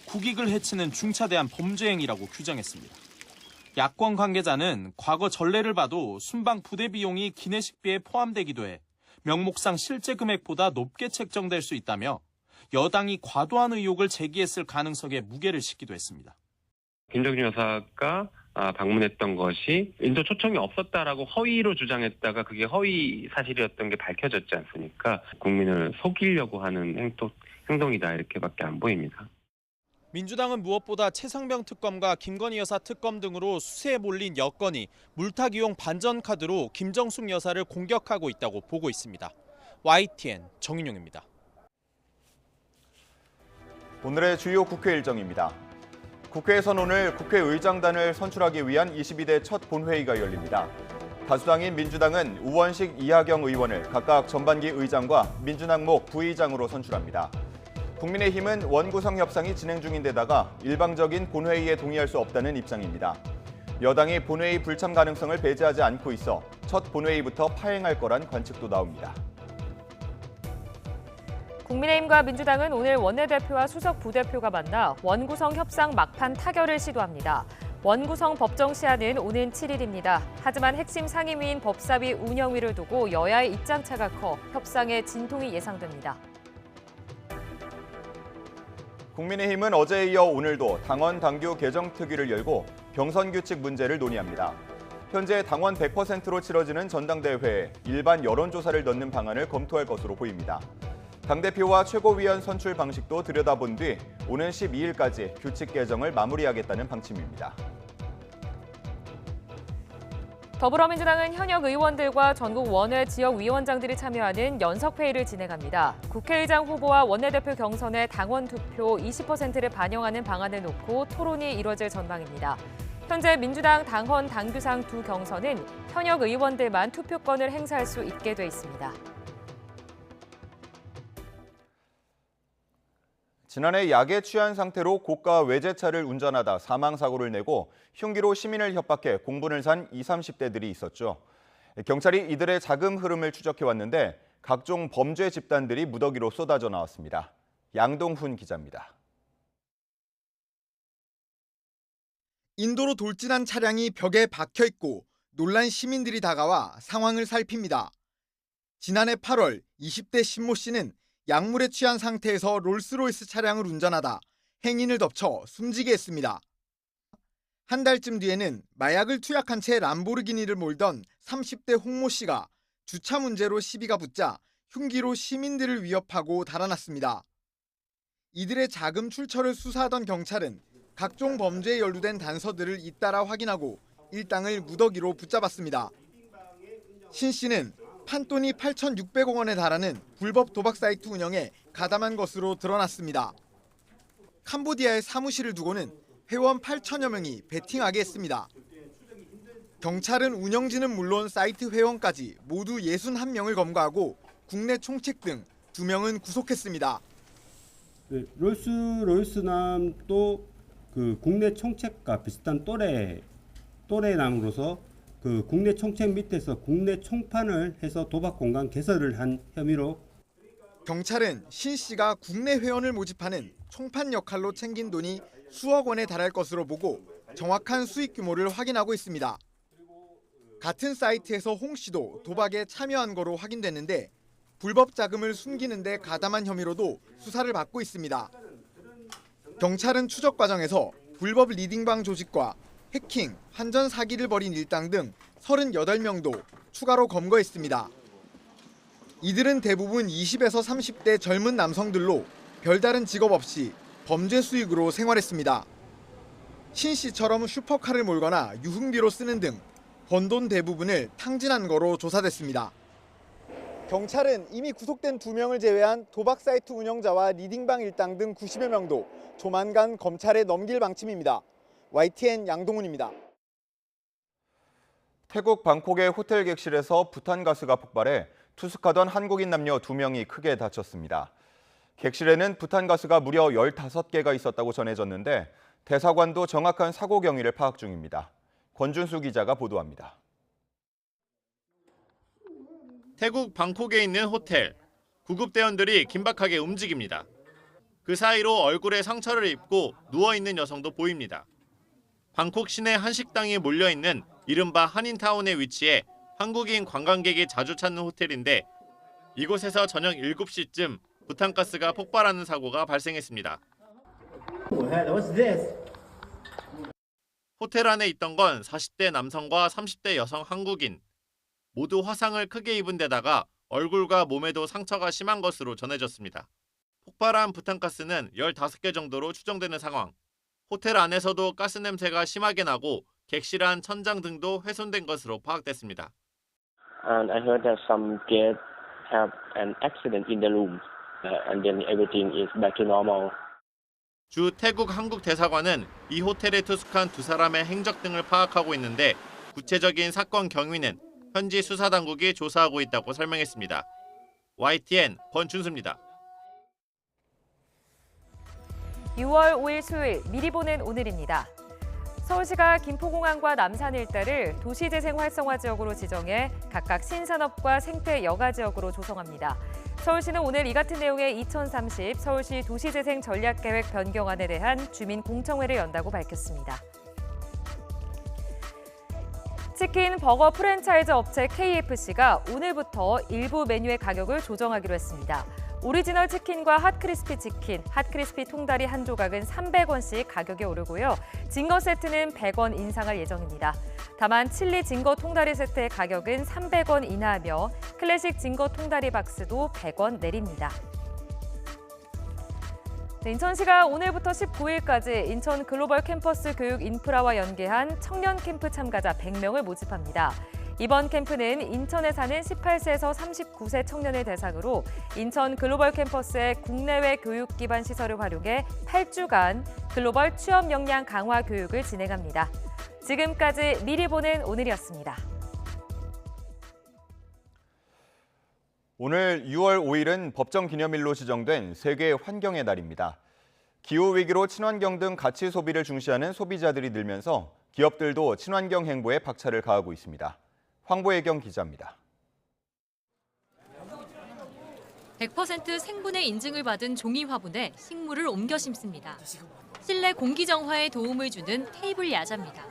국익을 해치는 중차대한 범죄 행위라고 규정했습니다. 야권 관계자는 과거 전례를 봐도 순방 부대 비용이 기내식비에 포함되기도 해 명목상 실제 금액보다 높게 책정될 수 있다며 여당이 과도한 의혹을 제기했을 가능성에 무게를 싣기도 했습니다. 김정숙 여사가 방문했던 것이 인도 초청이 없었다라고 허위로 주장했다가 그게 허위 사실이었던 게 밝혀졌지 않습니까? 국민을 속이려고 하는 행동이다 이렇게밖에 안 보입니다. 민주당은 무엇보다 최상병 특검과 김건희 여사 특검 등으로 수세에 몰린 여건이 물타기용 반전 카드로 김정숙 여사를 공격하고 있다고 보고 있습니다. YTN 정인용입니다. 오늘의 주요 국회 일정입니다. 국회에선 오늘 국회의장단을 선출하기 위한 22대 첫 본회의가 열립니다. 다수당인 민주당은 우원식, 이하경 의원을 각각 전반기 의장과 민주당목 부의장으로 선출합니다. 국민의힘은 원구성 협상이 진행 중인데다가 일방적인 본회의에 동의할 수 없다는 입장입니다. 여당이 본회의 불참 가능성을 배제하지 않고 있어 첫 본회의부터 파행할 거란 관측도 나옵니다. 국민의힘과 민주당은 오늘 원내대표와 수석 부대표가 만나 원구성 협상 막판 타결을 시도합니다. 원구성 법정 시한은 오는 7일입니다. 하지만 핵심 상임위인 법사위 운영위를 두고 여야의 입장차가 커 협상에 진통이 예상됩니다. 국민의힘은 어제에 이어 오늘도 당원 당규 개정 특위를 열고 경선 규칙 문제를 논의합니다. 현재 당원 100%로 치러지는 전당대회에 일반 여론조사를 넣는 방안을 검토할 것으로 보입니다. 당대표와 최고위원 선출 방식도 들여다본 뒤 오는 12일까지 규칙 개정을 마무리하겠다는 방침입니다. 더불어민주당은 현역 의원들과 전국 원외 지역위원장들이 참여하는 연석회의를 진행합니다. 국회의장 후보와 원내대표 경선의 당원 투표 20%를 반영하는 방안을 놓고 토론이 이뤄질 전망입니다. 현재 민주당 당헌 당규상 두 경선은 현역 의원들만 투표권을 행사할 수 있게 돼 있습니다. 지난해 약에 취한 상태로 고가 외제차를 운전하다 사망사고를 내고 흉기로 시민을 협박해 공분을 산 20, 30대들이 있었죠. 경찰이 이들의 자금 흐름을 추적해왔는데 각종 범죄 집단들이 무더기로 쏟아져 나왔습니다. 양동훈 기자입니다. 인도로 돌진한 차량이 벽에 박혀 있고 놀란 시민들이 다가와 상황을 살핍니다. 지난해 8월 20대 신모 씨는 약물에 취한 상태에서 롤스로이스 차량을 운전하다 행인을 덮쳐 숨지게 했습니다. 한 달쯤 뒤에는 마약을 투약한 채 람보르기니를 몰던 30대 홍모 씨가 주차 문제로 시비가 붙자 흉기로 시민들을 위협하고 달아났습니다. 이들의 자금 출처를 수사하던 경찰은 각종 범죄에 연루된 단서들을 잇따라 확인하고 일당을 무더기로 붙잡았습니다. 신 씨는 판돈이 8,600억 원에 달하는 불법 도박 사이트 운영에 가담한 것으로 드러났습니다. 캄보디아에 사무실을 두고는 회원 8천여 명이 베팅하게 했습니다. 경찰은 운영진은 물론 사이트 회원까지 모두 61명을 검거하고 국내 총책 등 2명은 구속했습니다. 롤스로이스남도 그 국내 총책과 비슷한 또래남으로서 그 국내 총책 밑에서 국내 총판을 해서 도박 공간 개설을 한 혐의로 경찰은 신 씨가 국내 회원을 모집하는 총판 역할로 챙긴 돈이 수억 원에 달할 것으로 보고 정확한 수익 규모를 확인하고 있습니다. 같은 사이트에서 홍 씨도 도박에 참여한 거로 확인됐는데 불법 자금을 숨기는 데 가담한 혐의로도 수사를 받고 있습니다. 경찰은 추적 과정에서 불법 리딩방 조직과 해킹, 환전 사기를 벌인 일당 등 38명도 추가로 검거했습니다. 이들은 대부분 20에서 30대 젊은 남성들로 별다른 직업 없이 범죄 수익으로 생활했습니다. 신 씨처럼 슈퍼카를 몰거나 유흥비로 쓰는 등 번 돈 대부분을 탕진한 거로 조사됐습니다. 경찰은 이미 구속된 2명을 제외한 도박 사이트 운영자와 리딩방 일당 등 90여 명도 조만간 검찰에 넘길 방침입니다. YTN 양동훈입니다. 태국 방콕의 호텔 객실에서 부탄가스가 폭발해 투숙하던 한국인 남녀 2명이 크게 다쳤습니다. 객실에는 부탄가스가 무려 15개가 있었다고 전해졌는데 대사관도 정확한 사고 경위를 파악 중입니다. 권준수 기자가 보도합니다. 태국 방콕에 있는 호텔. 구급대원들이 긴박하게 움직입니다. 그 사이로 얼굴에 상처를 입고 누워있는 여성도 보입니다. 방콕 시내 한 식당이 몰려있는 이른바 한인타운에 위치해 한국인 관광객이 자주 찾는 호텔인데 이곳에서 저녁 7시쯤 부탄가스가 폭발하는 사고가 발생했습니다. 호텔 안에 있던 건 40대 남성과 30대 여성 한국인. 모두 화상을 크게 입은 데다가 얼굴과 몸에도 상처가 심한 것으로 전해졌습니다. 폭발한 부탄가스는 15개 정도로 추정되는 상황. 호텔 안에서도 가스 냄새가 심하게 나고 객실 안 천장 등도 훼손된 것으로 파악됐습니다. And I heard that some guests have an accident in the room, and then everything is back to normal. 주 태국 한국 대사관은 이 호텔에 투숙한 2사람의 행적 등을 파악하고 있는데 구체적인 사건 경위는 현지 수사당국이 조사하고 있다고 설명했습니다. YTN 권준수입니다. 6월 5일 수요일 미리 보는 오늘입니다. 서울시가 김포공항과 남산 일대를 도시재생 활성화 지역으로 지정해 각각 신산업과 생태 여가 지역으로 조성합니다. 서울시는 오늘 이 같은 내용의 2030 서울시 도시재생 전략계획 변경안에 대한 주민 공청회를 연다고 밝혔습니다. 치킨 버거 프랜차이즈 업체 KFC가 오늘부터 일부 메뉴의 가격을 조정하기로 했습니다. 오리지널 치킨과 핫크리스피 치킨, 핫크리스피 통다리 한 조각은 300원씩 가격이 오르고요. 징거 세트는 100원 인상할 예정입니다. 다만 칠리 징거 통다리 세트의 가격은 300원 인하하며 클래식 징거 통다리 박스도 100원 내립니다. 인천시가 오늘부터 19일까지 인천 글로벌 캠퍼스 교육 인프라와 연계한 청년 캠프 참가자 100명을 모집합니다. 이번 캠프는 인천에 사는 18세에서 39세 청년을 대상으로 인천 글로벌 캠퍼스의 국내외 교육 기반 시설을 활용해 8주간 글로벌 취업 역량 강화 교육을 진행합니다. 지금까지 미리 보는 오늘이었습니다. 오늘 6월 5일은 법정 기념일로 지정된 세계 환경의 날입니다. 기후위기로 친환경 등 가치 소비를 중시하는 소비자들이 늘면서 기업들도 친환경 행보에 박차를 가하고 있습니다. 황보혜경 기자입니다. 100% 생분해 인증을 받은 종이 화분에 식물을 옮겨 심습니다. 실내 공기 정화에 도움을 주는 테이블 야자입니다.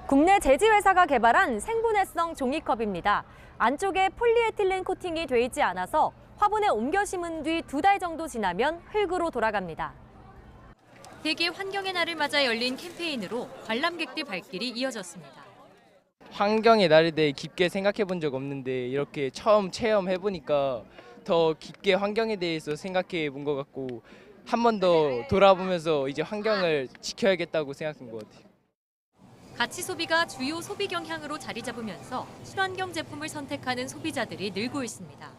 국내 제지회사가 개발한 생분해성 종이컵입니다. 안쪽에 폴리에틸렌 코팅이 돼 있지 않아서 화분에 옮겨 심은 뒤 2달 정도 지나면 흙으로 돌아갑니다. 세계 환경의 날을 맞아 열린 캠페인으로 관람객들 발길이 이어졌습니다. 환경의 날에 대해 깊게 생각해 본 적 없는데 이렇게 처음 체험해 보니까 더 깊게 환경에 대해서 생각해 본 것 같고 한 번 더 돌아보면서 이제 환경을 지켜야겠다고 생각한 것 같아요. 가치 소비가 주요 소비 경향으로 자리 잡으면서 친환경 제품을 선택하는 소비자들이 늘고 있습니다.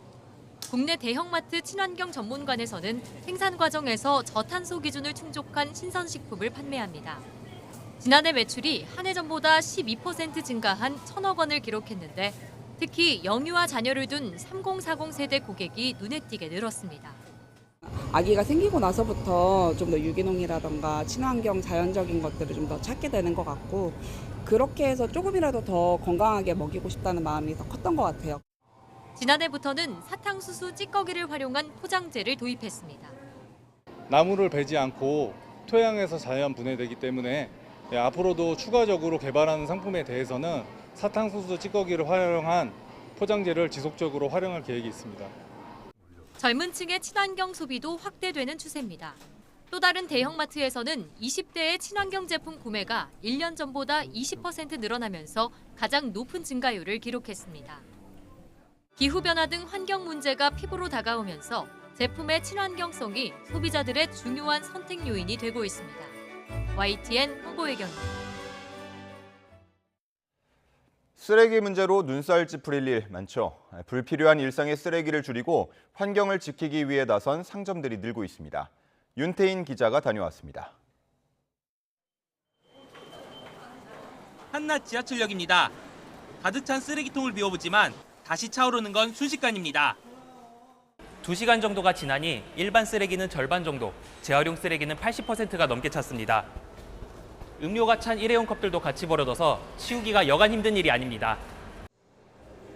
국내 대형마트 친환경 전문관에서는 생산 과정에서 저탄소 기준을 충족한 신선식품을 판매합니다. 지난해 매출이 한 해 전보다 12% 증가한 1,000억 원을 기록했는데 특히 영유아 자녀를 둔 3040 세대 고객이 눈에 띄게 늘었습니다. 아기가 생기고 나서부터 좀 더 유기농이라던가 친환경 자연적인 것들을 좀 더 찾게 되는 것 같고 그렇게 해서 조금이라도 더 건강하게 먹이고 싶다는 마음이 더 컸던 것 같아요. 지난해부터는 사탕수수 찌꺼기를 활용한 포장재를 도입했습니다. 나무를 베지 않고 토양에서 자연 분해되기 때문에 앞으로도 추가적으로 개발하는 상품에 대해서는 사탕수수 찌꺼기를 활용한 포장재를 지속적으로 활용할 계획이 있습니다. 젊은 층의 친환경 소비도 확대되는 추세입니다. 또 다른 대형마트에서는 20대의 친환경 제품 구매가 1년 전보다 20% 늘어나면서 가장 높은 증가율을 기록했습니다. 기후변화 등 환경 문제가 피부로 다가오면서 제품의 친환경성이 소비자들의 중요한 선택 요인이 되고 있습니다. YTN 황보혜경입니다. 쓰레기 문제로 눈살 찌푸릴 일 많죠. 불필요한 일상의 쓰레기를 줄이고 환경을 지키기 위해 나선 상점들이 늘고 있습니다. 윤태인 기자가 다녀왔습니다. 한낮 지하철역입니다. 가득 찬 쓰레기통을 비워보지만 다시 차오르는 건 순식간입니다. 2시간 정도가 지나니 일반 쓰레기는 절반 정도, 재활용 쓰레기는 80%가 넘게 찼습니다. 음료가 찬 일회용 컵들도 같이 버려둬서 치우기가 여간 힘든 일이 아닙니다.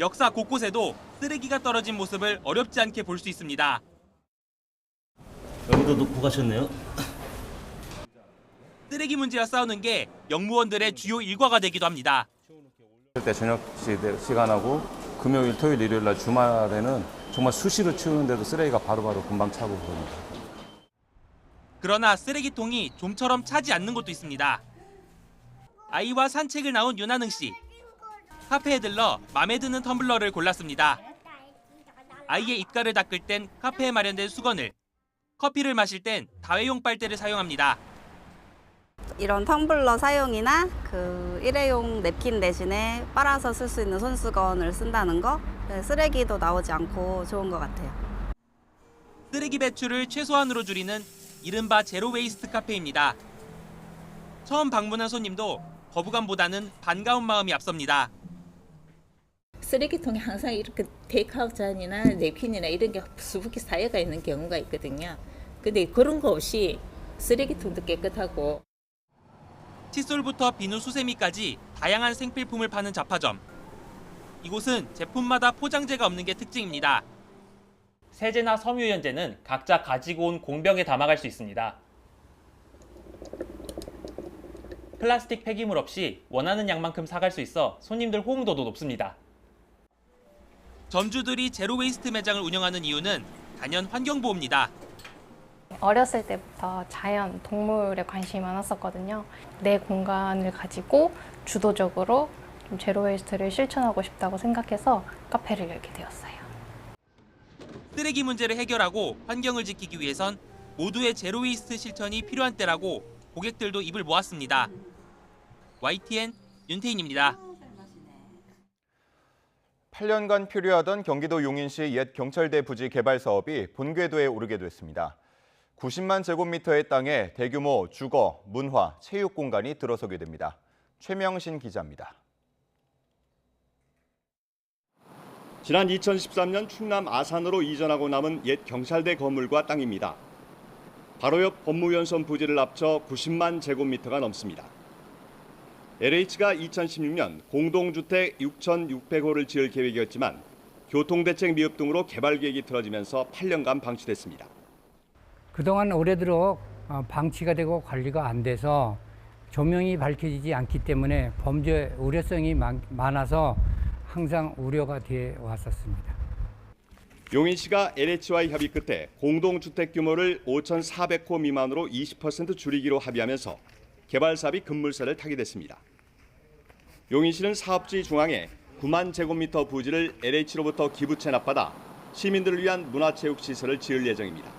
역사 곳곳에도 쓰레기가 떨어진 모습을 어렵지 않게 볼 수 있습니다. 여기도 놓고 가셨네요. 쓰레기 문제와 싸우는 게 영무원들의 주요 일과가 되기도 합니다. 때 저녁 시간하고 금요일, 토요일, 일요일 날 주말에는 정말 수시로 치우는데도 쓰레기가 바로바로 금방 차고 그럽니다. 그러나 쓰레기통이 좀처럼 차지 않는 곳도 있습니다. 아이와 산책을 나온 윤하능 씨. 카페에 들러 마음에 드는 텀블러를 골랐습니다. 아이의 입가를 닦을 땐 카페에 마련된 수건을, 커피를 마실 땐 다회용 빨대를 사용합니다. 이런 텀블러 사용이나 일회용 냅킨 대신에 빨아서 쓸 수 있는 손수건을 쓴다는 거, 쓰레기도 나오지 않고 좋은 것 같아요. 쓰레기 배출을 최소한으로 줄이는 이른바 제로 웨이스트 카페입니다. 처음 방문한 손님도 거부감보다는 반가운 마음이 앞섭니다. 쓰레기통에 항상 이렇게 테이크아웃 잔이나 냅킨이나 이런 게 수북히 쌓여가 있는 경우가 있거든요. 근데 그런 거 없이 쓰레기통도 깨끗하고. 칫솔부터 비누 수세미까지 다양한 생필품을 파는 잡화점. 이곳은 제품마다 포장재가 없는 게 특징입니다. 세제나 섬유유연제는 각자 가지고 온 공병에 담아갈 수 있습니다. 플라스틱 폐기물 없이 원하는 양만큼 사갈 수 있어 손님들 호응도도 높습니다. 점주들이 제로웨이스트 매장을 운영하는 이유는 단연 환경보호입니다. 어렸을 때부터 자연, 동물에 관심이 많았었거든요. 내 공간을 가지고 주도적으로 좀 제로웨이스트를 실천하고 싶다고 생각해서 카페를 열게 되었어요. 쓰레기 문제를 해결하고 환경을 지키기 위해선 모두의 제로웨이스트 실천이 필요한 때라고 고객들도 입을 모았습니다. YTN 윤태인입니다. 8년간 표류하던 경기도 용인시 옛 경찰대 부지 개발 사업이 본궤도에 오르게 됐습니다. 90만 제곱미터의 땅에 대규모 주거, 문화, 체육 공간이 들어서게 됩니다. 최명신 기자입니다. 지난 2013년 충남 아산으로 이전하고 남은 옛 경찰대 건물과 땅입니다. 바로 옆 법무연수원 부지를 합쳐 90만 제곱미터가 넘습니다. LH가 2016년 공동주택 6,600호를 지을 계획이었지만 교통대책 미흡 등으로 개발 계획이 틀어지면서 8년간 방치됐습니다. 그동안 오래 들어 방치가 되고 관리가 안 돼서 조명이 밝혀지지 않기 때문에 범죄 우려성이 많아서 항상 우려가 되어 왔었습니다. 용인시가 LH와의 협의 끝에 공동주택 규모를 5,400호 미만으로 20% 줄이기로 합의하면서 개발 사업이 급물살을 타게 됐습니다. 용인시는 사업지 중앙에 9만 제곱미터 부지를 LH로부터 기부 체납받아 시민들을 위한 문화체육시설을 지을 예정입니다.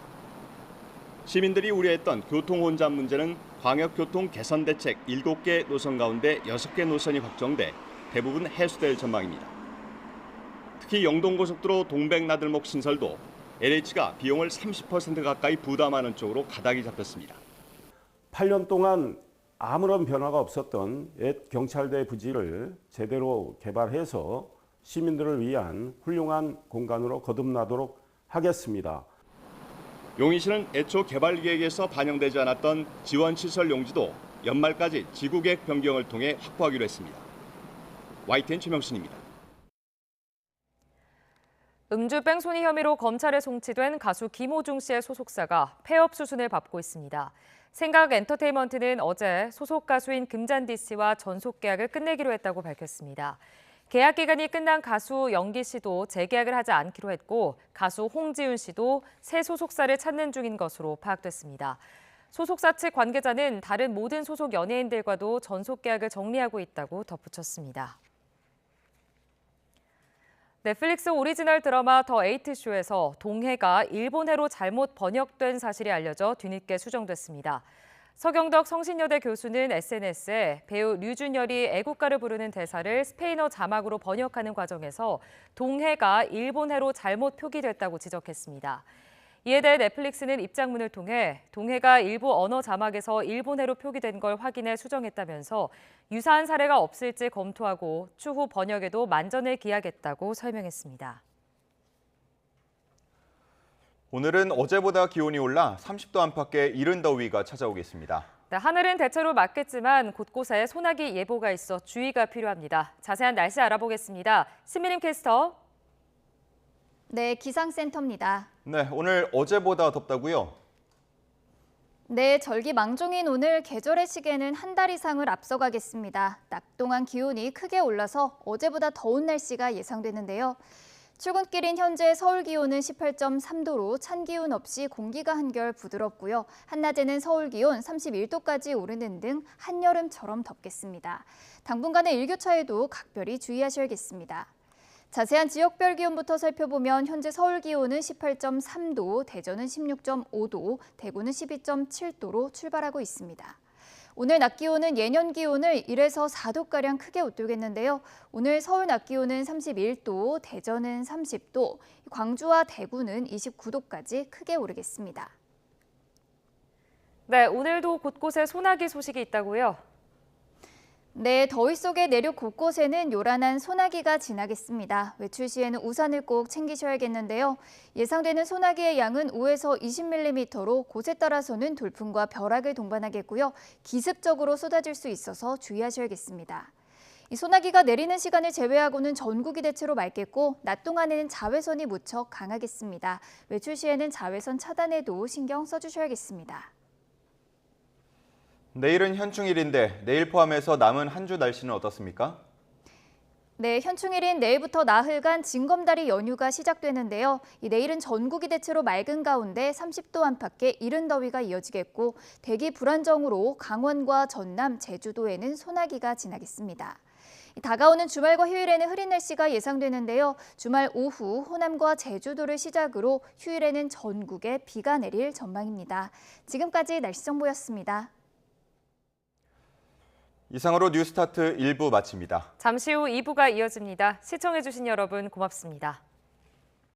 시민들이 우려했던 교통혼잡 문제는 광역교통 개선 대책 7개 노선 가운데 6개 노선이 확정돼 대부분 해소될 전망입니다. 특히 영동고속도로 동백나들목 신설도 LH가 비용을 30% 가까이 부담하는 쪽으로 가닥이 잡혔습니다. 8년 동안 아무런 변화가 없었던 옛 경찰대 부지를 제대로 개발해서 시민들을 위한 훌륭한 공간으로 거듭나도록 하겠습니다. 용인시는 애초 개발 계획에서 반영되지 않았던 지원시설 용지도 연말까지 지구계획 변경을 통해 확보하기로 했습니다. YTN 최명순입니다. 음주 뺑소니 혐의로 검찰에 송치된 가수 김호중 씨의 소속사가 폐업 수순을 밟고 있습니다. 생각 엔터테인먼트는 어제 소속 가수인 금잔디 씨와 전속 계약을 끝내기로 했다고 밝혔습니다. 계약 기간이 끝난 가수 영기 씨도 재계약을 하지 않기로 했고 가수 홍지윤 씨도 새 소속사를 찾는 중인 것으로 파악됐습니다. 소속사 측 관계자는 다른 모든 소속 연예인들과도 전속 계약을 정리하고 있다고 덧붙였습니다. 넷플릭스 오리지널 드라마 더 에이트쇼에서 동해가 일본해로 잘못 번역된 사실이 알려져 뒤늦게 수정됐습니다. 서경덕 성신여대 교수는 SNS에 배우 류준열이 애국가를 부르는 대사를 스페인어 자막으로 번역하는 과정에서 동해가 일본해로 잘못 표기됐다고 지적했습니다. 이에 대해 넷플릭스는 입장문을 통해 동해가 일부 언어 자막에서 일본해로 표기된 걸 확인해 수정했다면서 유사한 사례가 없을지 검토하고 추후 번역에도 만전을 기하겠다고 설명했습니다. 오늘은 어제보다 기온이 올라 30도 안팎의 이른 더위가 찾아오겠습니다. 네, 하늘은 대체로 맑겠지만 곳곳에 소나기 예보가 있어 주의가 필요합니다. 자세한 날씨 알아보겠습니다. 신미림 캐스터. 네, 기상센터입니다. 네, 오늘 어제보다 덥다고요? 네, 절기망종인 오늘 계절의 시계는 한 달 이상을 앞서가겠습니다. 낮 동안 기온이 크게 올라서 어제보다 더운 날씨가 예상되는데요. 출근길인 현재 서울 기온은 18.3도로 찬 기운 없이 공기가 한결 부드럽고요. 한낮에는 서울 기온 31도까지 오르는 등 한여름처럼 덥겠습니다. 당분간의 일교차에도 각별히 주의하셔야겠습니다. 자세한 지역별 기온부터 살펴보면 현재 서울 기온은 18.3도, 대전은 16.5도, 대구는 12.7도로 출발하고 있습니다. 오늘 낮 기온은 예년 기온을 1에서 4도가량 크게 웃돌겠는데요. 오늘 서울 낮 기온은 31도, 대전은 30도, 광주와 대구는 29도까지 크게 오르겠습니다. 네, 오늘도 곳곳에 소나기 소식이 있다고요? 네, 더위 속에 내륙 곳곳에는 요란한 소나기가 지나겠습니다. 외출 시에는 우산을 꼭 챙기셔야겠는데요. 예상되는 소나기의 양은 5에서 20mm로 곳에 따라서는 돌풍과 벼락을 동반하겠고요. 기습적으로 쏟아질 수 있어서 주의하셔야겠습니다. 이 소나기가 내리는 시간을 제외하고는 전국이 대체로 맑겠고 낮 동안에는 자외선이 무척 강하겠습니다. 외출 시에는 자외선 차단에도 신경 써주셔야겠습니다. 내일은 현충일인데 내일 포함해서 남은 한 주 날씨는 어떻습니까? 네, 현충일인 내일부터 나흘간 징검다리 연휴가 시작되는데요. 내일은 전국이 대체로 맑은 가운데 30도 안팎의 이른 더위가 이어지겠고 대기 불안정으로 강원과 전남, 제주도에는 소나기가 지나겠습니다. 다가오는 주말과 휴일에는 흐린 날씨가 예상되는데요. 주말 오후 호남과 제주도를 시작으로 휴일에는 전국에 비가 내릴 전망입니다. 지금까지 날씨 정보였습니다. 이상으로 뉴스타트 1부 마칩니다. 잠시 후 2부가 이어집니다. 시청해주신 여러분 고맙습니다.